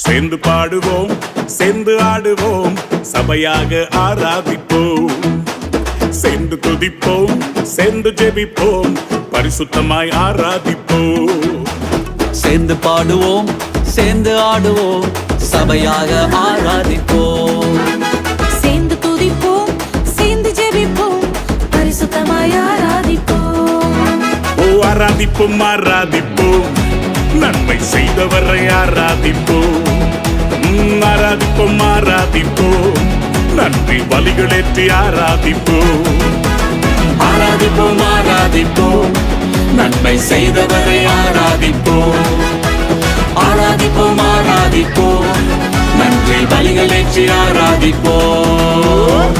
சேர்ந்து பாடுவோம், சேர்ந்து ஆடுவோம், சபையாக ஆராதிப்போம். சேர்ந்து துதிப்போம், சேர்ந்து ஜெபிப்போம், பரிசுத்தமாய் ஆராதிப்போம். சேர்ந்து பாடுவோம், சேர்ந்து ஆடுவோம், சபையாக ஆராதிப்போம். சேர்ந்து துதிப்போம், சேர்ந்து ஜெபிப்போம், பரிசுத்தமாய் ஆராதிப்போம். ஆராதிப்போம், ஆராதிப்போம், நன்மை செய்தவரை ஆராதிப்போம். ஆராதிப்போம், ஆராதிப்போம், நன்றி பலிகளேற்றி ஆராதிப்போம். ஆராதிப்போம், ஆராதிப்போம், நன்மை செய்தவரை ஆராதிப்போம். ஆராதிப்போம், ஆராதிப்போம், நன்றி பலிகளேற்றி ஆராதிப்போம்.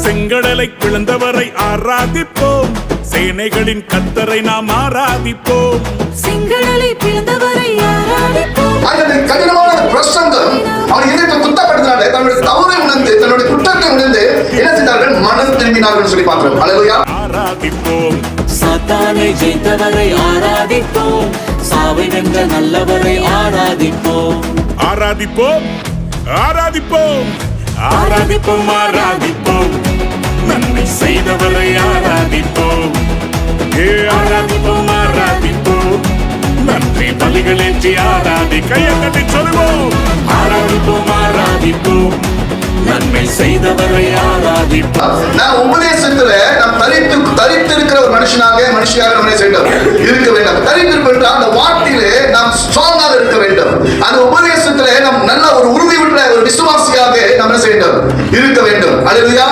செங்கடலை பிளந்தவரை ஆராதிப்போம், சேனைகளின் கர்த்தரை நாம் ஆராதிப்போம். செங்கடலை பிளந்தவரை ஆராதிப்போம். அந்த கடினமான பிரசங்கம் அவர் இதயத்தை குத்தப்படுத்தினாலே தன்னுடைய தவறை உணர்ந்து தன்னுடைய குற்றத்தை உணர்ந்து என்ன செய்தார்கள்? மனம் திரும்பினார்கள் சொல்லி பார்க்கிறோம். அல்லேலூயா. ஆராதிப்போம், சாத்தானை ஜெயித்தவரை ஆராதிப்போம், சாவை வென்ற நல்லவரை ஆராதிப்போம். ஆராதிப்போம், ஆராதிப்போம், ஆராதிப்போம், ஆராதிப்போம், நன்மை செய்தவரை ஆராதிப்போம். ஆராதிப்போம், ஆராதிப்போம், நன்றி பலிகளேற்றி ஆராதி. கையை தட்டி சொல்லுவோம். ஆராதிப்போம், ஆராதிப்போம், நன்மை செய்தவரை ஆராதிப்போம். நான் உபதேசத்துல நாம் தரித்திருக்கிற ஒரு மனுஷியாக நம்ம செய்யணும் இருக்க வேண்டும். தரித்திருப்பு என்றால் அந்த வார்த்தையிலே நாம் ஸ்ட்ராங்காக இருக்க வேண்டும். அந்த உபதேசத்திலே நாம் நல்ல ஒரு உறுதி உள்ள ஒரு விசுவாசியாக நம்ம செய்யணும் இருக்க வேண்டும். அல்லேலூயா.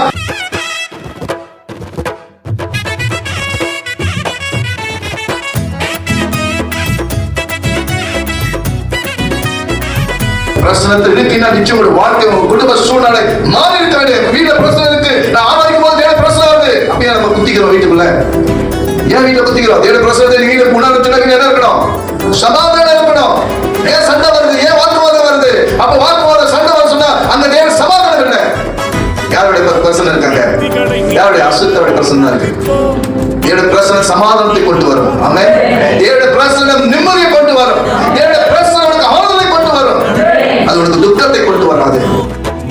பிரச்சனை இருக்குன்னா நிச்சயம் ஒரு வாழ்க்கை குடும்ப சூழ்நிலை மாறி இருக்க வேண்டும். வீட்டுல பிரச்சனை இருக்கு, நான் ஆராதிக்கும் போது தேவ பிரச்சனை வருது அப்படியே நம்ம குத்திக்கிறோம் வீட்டுக்குள்ள. ஏன் வீட்டுல குத்திக்கிறோம்? தேவ பிரச்சனை வீட்டுக்கு உணர்வுச்சுன்னா என்ன இருக்கணும்? சமாதானம் இருக்கணும். ஏன் சண்டை வருது? ஏன் வாக்குவாதம் வருது? அப்ப வாக்குவாதம் சண்டை வர சொன்னா அந்த தேவ சமாதானம் இல்லை. யாருடைய பிரச்சனை இருக்காங்க? யாருடைய அசுத்தோட பிரச்சனை இருக்கு? தேவ பிரச்சனை சமாதானத்தை கொண்டு வரும். ஆமென். தேவ பிரச்சனை நிம்மதியை கொண்டு வரும். தேவ பிரச்சனை ஆறுதலை கொண்டு வரும். அது உனக்கு துக்கத்தை கொண்டு வராது.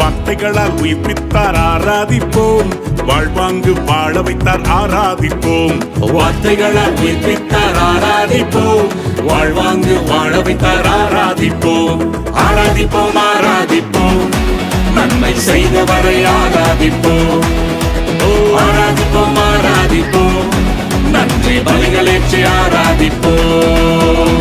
வார்த்தைகளால் உயிர்ப்பித்தார் ஆராதிப்போம், வாழ்வாங்கு வாழ வைத்தார் ஆராதிப்போம். வார்த்தைகளால் உயிர்ப்பித்தார் ஆராதிப்போம், வாழ்வாங்கு வாழ வைத்தார் ஆராதிப்போம். ஆராதிப்போம், ஆராதிப்போம், நன்மை செய்தவரை ஆராதிப்போம். ஆராதிப்போம், ஆராதிப்போம், நன்றி பலிகளேற்றி ஆராதிப்போம்.